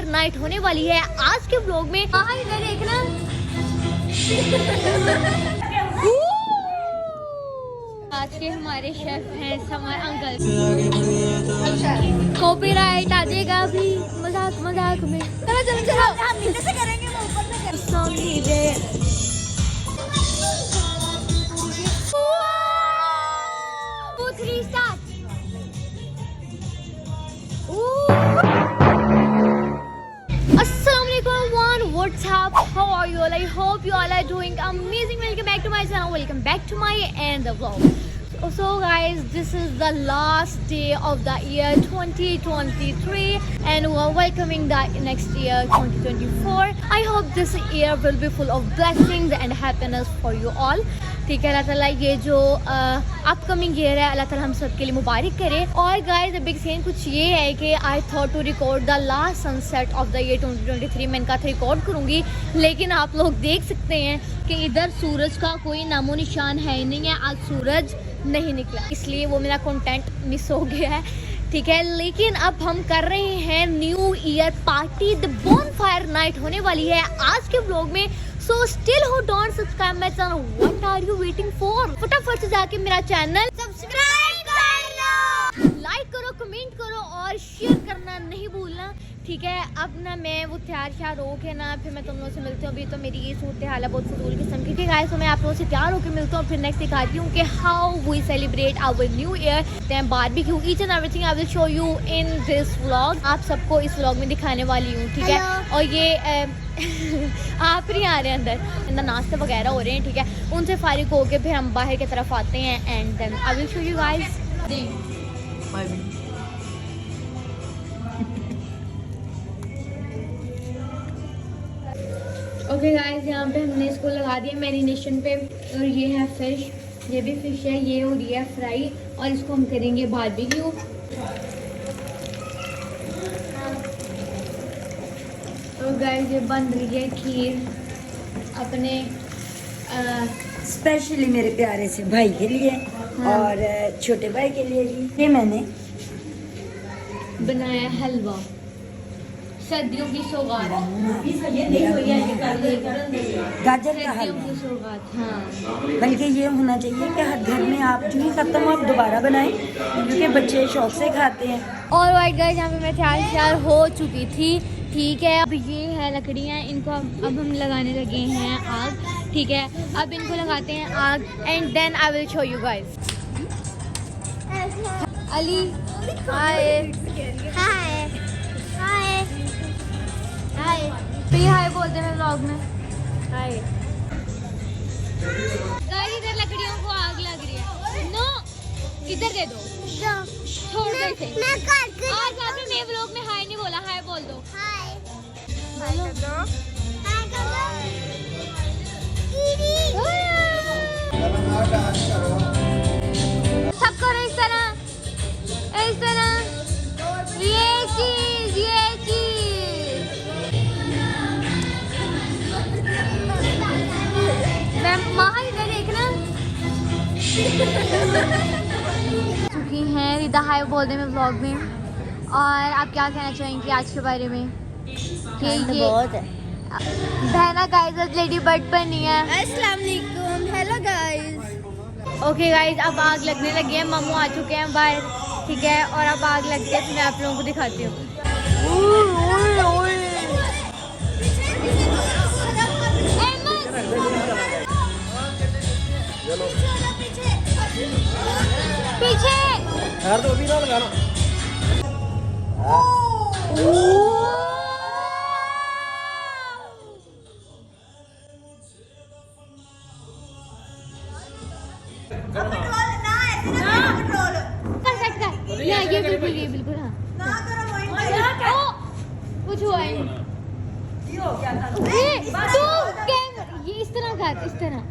Night होने वाली है आज के व्लॉग में। हाँ इधर देखना आज के हमारे शेफ हैं समर अंकल। कॉपीराइट आ जाएगा अभी मजाक मजाक में। चलो चलो चलो हम नीचे से करेंगे वो ऊपर से करेंगे। What's up? How are you all? I hope you all are doing amazing. Welcome back to my channel. Welcome back to my end vlog. So guys, this is the last day of the year 2023 and we are welcoming the next year 2024. I hope this year will be full of blessings and happiness for you all. ठीक है, अल्लाह ताला ये जो upcoming year है अल्लाह ताला हम सब के लिए मुबारक करे। और गाइस द बिग सीन कुछ ये है कि I thought to record the last sunset of the year 2023। मैं इनका रिकॉर्ड करूँगी लेकिन आप लोग देख सकते हैं कि इधर सूरज का कोई नामो निशान है ही नहीं है। आज सूरज नहीं निकला इसलिए वो मेरा कंटेंट मिस हो गया है। ठीक है, लेकिन अब हम कर रहे हैं new year party. The bonfire night होने वाली है आज के व्लॉग में। So still who don't subscribe my channel, what are you waiting for? फटाफट से जाके मेरा चैनल सब्सक्राइब कर लो, लाइक करो, कमेंट करो और शेयर करना नहीं भूलना। ठीक है, अब ना मैं वो तैयार श्यार हो के ना फिर मैं तुम लोगों से मिलती हूँ। अभी तो मेरी ये सूरत हाल है बहुत फजूल किस्म की। ठीक है गाइस, तो मैं आप लोगों से तैयार होकर मिलता हूँ, फिर नेक्स्ट दिखाती हूँ कि how we celebrate our new year. Then barbecue each and everything I will show you in this vlog. आप सबको इस व्लॉग में दिखाने वाली हूँ। ठीक है, और ये आप नहीं आ रहे हैं अंदर नाश्ते वगैरह हो रहे हैं। ठीक है, उनसे फारिग होके फिर हम बाहर की तरफ आते हैं and then I will show you guys. Okay guys, यहाँ पे हमने इसको लगा दिया मैरिनेशन पे और ये है फिश, ये भी फिश है, ये हो रही है फ्राई और इसको हम करेंगे बारबेक्यू। तो गाइस ये बन रही है खीर अपने स्पेशली मेरे प्यारे से भाई के लिए। हाँ। और छोटे भाई के लिए भी ये मैंने बनाया हलवा, सर्दियों की सौगात। गाजर का हलवा। हाँ, बल्कि ये होना चाहिए कि हर घर में आप जो ही खत्म आप दोबारा बनाएं क्योंकि बच्चे शौक से खाते हैं। और वाइट गाइस यहाँ पे मैं तैयार हो चुकी थी। ठीक है, अब ये है लकड़ियाँ, इनको अब हम लगाने लगे हैं आग। ठीक है, अब इनको लगाते हैं आग and then I will show you guys. Ali hi hi hi hi, तो ये हाय बोलते हैं व्लॉग में हाय। गाइस इधर लकड़ियों को आग लग रही है। नो इधर दे दो, छोड़ दो इसे। आज आपने व्लॉग में हाय नहीं बोला, हाय बोल दो। हाय कर दो, हाय कर दो। सब करो इस तरह, इस तरह। ये चीज, ये चीज। मैं माँ इधर देखना चुकी हैं। रिदा हाय बोल दे मैं व्लॉग में। और आप क्या कहना चाहेंगे आज के बारे में? कि ये बहुत है बहना गाइस लेडी बर्ड बनी है। अस्सलाम वालेकुम, हेलो गाइस। ओके गाइस, अब आग लगने लगी है, मम्मू आ चुके हैं बाहर। ठीक है, और अब आग लगती है तो मैं आप लोगों को दिखाती हूँ। पीछे यार तो अभी ना लगाना। ये बिल्कुल, ये बिल्कुल। हाँ कुछ हुआ है ये इस तरह का, इस तरह।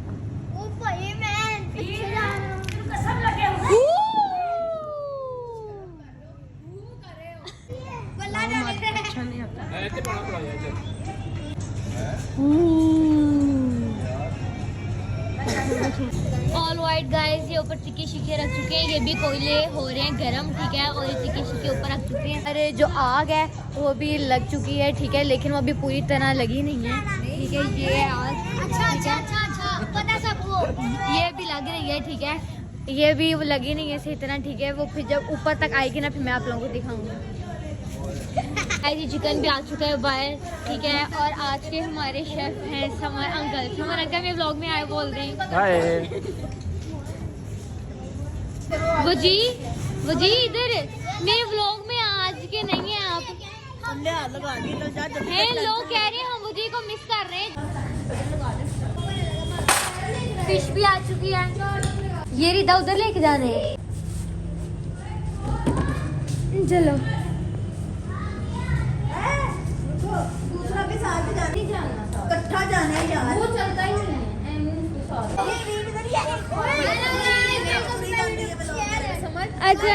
ऑल राइट गाइस, ये ऊपर टिक्की शिक्के रख चुके हैं, ये भी कोयले हो रहे हैं गरम, ठीक है। और ये टिक्की शिक्के ऊपर रख चुके हैं। अरे जो आग है वो भी लग चुकी है, ठीक है, लेकिन वो अभी पूरी तरह लगी नहीं है, ठीक है। ये आग अच्छा पता सबको, ये भी लग रही है, ठीक है। ये भी वो लगी नहीं है सही तरह, ठीक है। वो फिर जब ऊपर तक आएगी ना, फिर मैं आप लोगों को दिखाऊंगी। ऐसी चिकन भी आ चुका है बाहर, ठीक है। और आज के हमारे शेफ हैं समर अंकल। समर अंकल मेरे व्लॉग में आए बोल रहे हैं वो जी इधर मेरे व्लॉग में आज के नहीं है आप हैं। लोग कह रहे हैं हम वो जी को मिस कर रहे हैं। फिश भी आ चुकी है, ये रिदा उधर लेके जा रहे हैं। चलो दूसरा भी साथ में जाने इकट्ठा जाना है यार, वो चलता ही नहीं है। अच्छा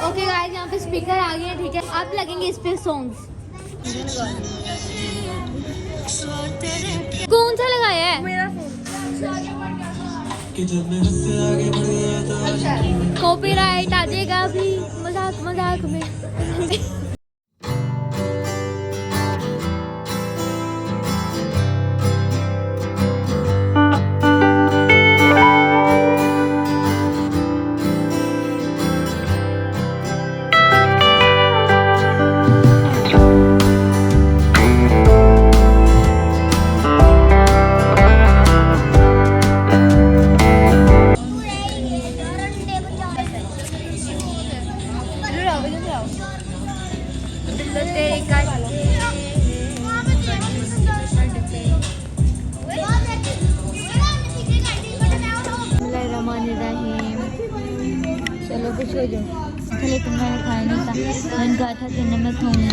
ओके गाइस, यहाँ पे स्पीकर आ गए हैं, ठीक है। अब लगेंगे इस पे सॉन्ग्स। कौन सा लगाया है? मेरा कॉपीराइट आ जाएगा अभी मजाक में। चलो कुछ हो जाओ, लेकिन मैंने खाया नहीं था। मैंने कहा था कि मैं खाऊंगी।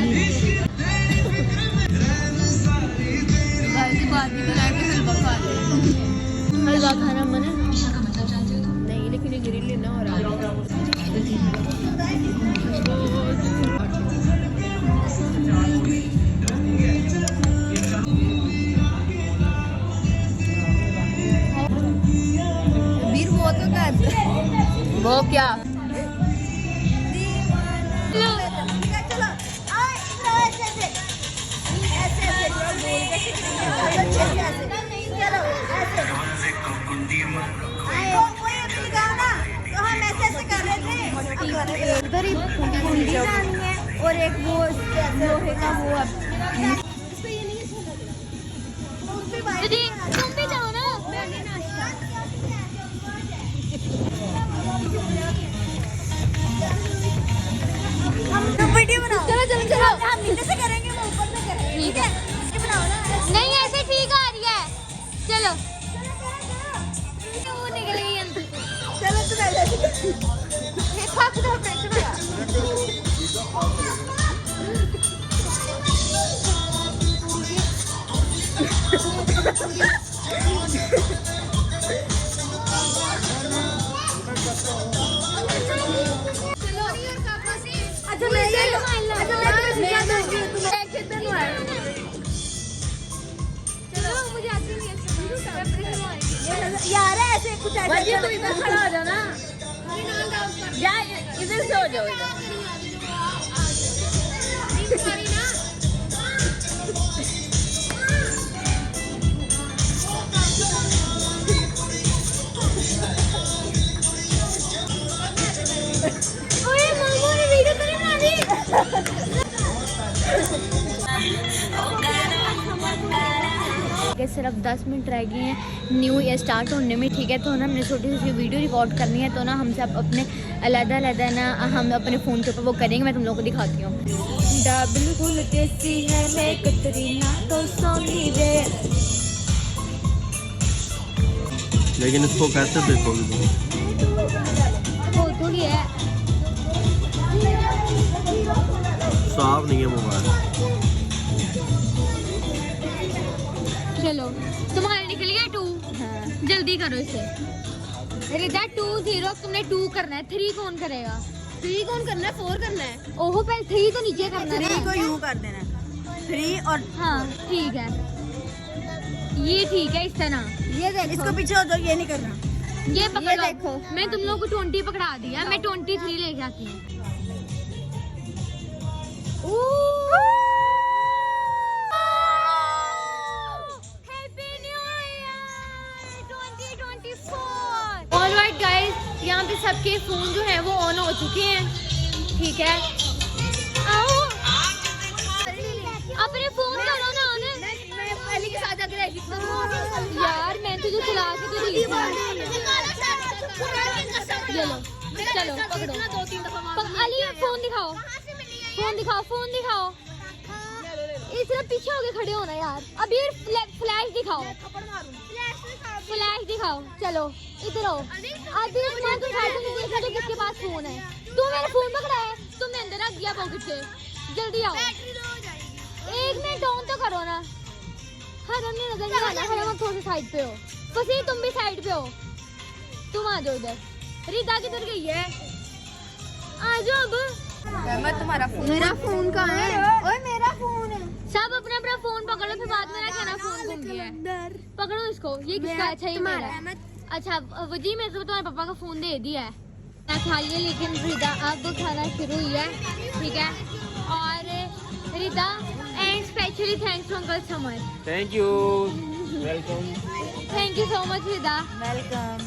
हलवा खाना मन नहीं, लेकिन ग्रिल लेना हो रहा है। वो क्या उधर ही कुंडी डालनी है और एक वो लोहे का वो तुम भी जाओ ना। वीडियो बनाओ, चलो हम नीचे से करेंगे, वो ऊपर से करेंगे, ठीक है। नहीं ऐसे ठीक आ रही है, चलो वो निकल गई अंदर। चलो तो यार ऐसे कुछ ऐसे तो इधर खड़ा हो जाना, या इधर से हो जाओ। ओए मामू ने वीडियो तो नहीं बना दी। सिर्फ 10 मिनट रह गए हैं न्यू ईयर स्टार्ट होने में, ठीक है। तो ना हमने छोटी सी वीडियो रिकॉर्ड करनी है, तो ना हमसे अपने अलग-अलग ना हम अपने फ़ोन के ऊपर वो करेंगे। मैं तुम लोगों को दिखाती हूँ। बिल्कुल कैसी है मैं कतरीना तो सोनी रे, लेकिन इसको कैसे देखोगे तुम? वो थोड़ी है, साफ नहीं है मोबाइल। चलो तुम्हारे निकल गया 2। हाँ। जल्दी करो इसे। रिदा 2 0 तुमने 2 करना है, 3 कौन करेगा? 3 कौन करना है? 4 करना है। ओहो पहले 3 तो नीचे करना है, 3 को यूं कर देना है, 3 और हाँ ठीक है। ये ठीक है इस तरह। ये देख, इसको पीछे हो जाओ, ये नहीं करना। ये पकड़ ये लो। देखो। मैं तुम लोगों को 20 पकड़ा दिया, मैं 23 लेके आती हूँ। Happy New Year 2024। Alright guys, यहाँ पे सबके फोन जो है वो ऑन हो चुके हैं, ठीक है। आओ अपने फोन करो ना ऑन। मैं पहले के साथ आके रही यार, मैं तुझे चला के तो दी थी। ये लो, चलो पकड़ो। अली फोन दिखाओ, फोन दिखाओ, फोन दिखाओ। इस तरह पीछे होके खड़े होना यार। अभी फ्लैश दिखाओ, फ्लैश दिखाओ। चलो इधर आओ। अभी मैं तो देखा तो किसके पास फोन है। तू मेरा फोन पकड़ा है, तुमने अंदर रख दिया पॉकेट से। जल्दी आओ, 1 मिनट ऑन तो करो ना। हाँ हमने नजर नहीं आना, हम थोड़ी साइड पे हो। फसी तुम भी साइड पे हो, तुम आ जाओ इधर। रिदा किधर गई है? आ जाओ अब। तुम्हारा फोन, मेरा फोन कहाँ है? ओए मेरा फोन है। सब अपना अपना फोन पकड़ो, फिर बाद में ना कहना फोन गुम गया है। पकड़ो इसको। ये किसका? अच्छा ये मेरा है। अच्छा वजी मैं तो तुम्हारे पापा का फोन दे दिया है ना, खा लिया। लेकिन रिदा अब खाना शुरू हुई है, ठीक है। और Rida and specially thanks to uncle Samar. Thank you, welcome. Thank you so much Rida. Welcome.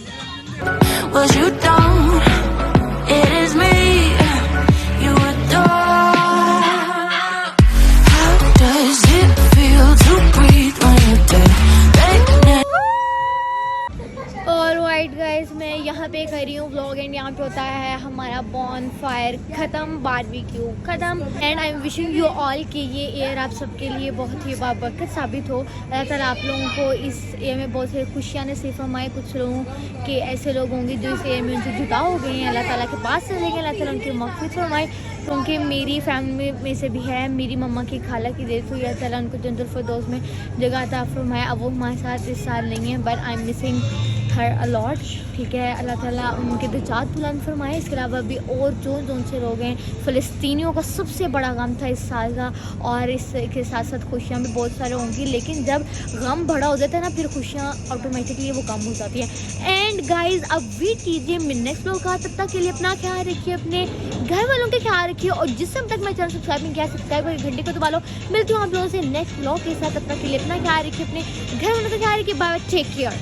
What you don't, it is me you adore. How does it feel to breathe when you're dead? Alright guys, मैं यहाँ पे कर रही हूँ vlog and यहाँ पे होता है हमारा बॉन फायर खत्म, बारबेक्यू खत्म। And I am wishing you all कि ये ईयर आप सबके लिए बहुत ही बाबरकत साबित हो। अल्लाह ताला आप लोगों को इस ईयर में बहुत सारी खुशियाँ नसीब फरमाए। कुछ लोगों के ऐसे लोग होंगे जो इस ईयर में उनसे जुदा हो गए हैं, अल्लाह ताला के पास चले गए, अल्लाह ताला उनकी मग़फ़िरत फरमाए। क्योंकि मेरी फैमिली में से भी है, मेरी मम्मा की खाला की डेथ हुई है, अल्लाह ताला उनको जन्नतुल फिरदौस में जगह अता फरमाए। अब वो हमारे साथ इस साल नहीं है, but I am missing her a lot, ठीक है। अल्लाह ताला उनके दर्जात बुलंद फरमाए। इसके अलावा भी और जो से लोग हैं, फ़लस्तीनियों का सबसे बड़ा गम था इस साल का, और इसके साथ साथ खुशियाँ भी बहुत सारे होंगी। लेकिन जब गम बड़ा हो जाता है ना, फिर खुशियाँ ऑटोमेटिकली वो कम हो जाती हैं। एंड गाइज अब वी कीजिए नेक्स्ट व्लॉग का। तब तक के लिए अपना ख्याल रखिए, अपने घर वालों का ख्याल रखिए, और जिस समय तक मैं चैनल सब्सक्राइब नहीं किया, सब्सक्राइब करके घंटे को दबा लो। मिलती हूँ आप लोगों से नेक्स्ट व्लॉग के साथ। तब तक के लिए अपना ख्याल रखिए, अपने घर वालों का ख्याल रखिए। Bye, take care.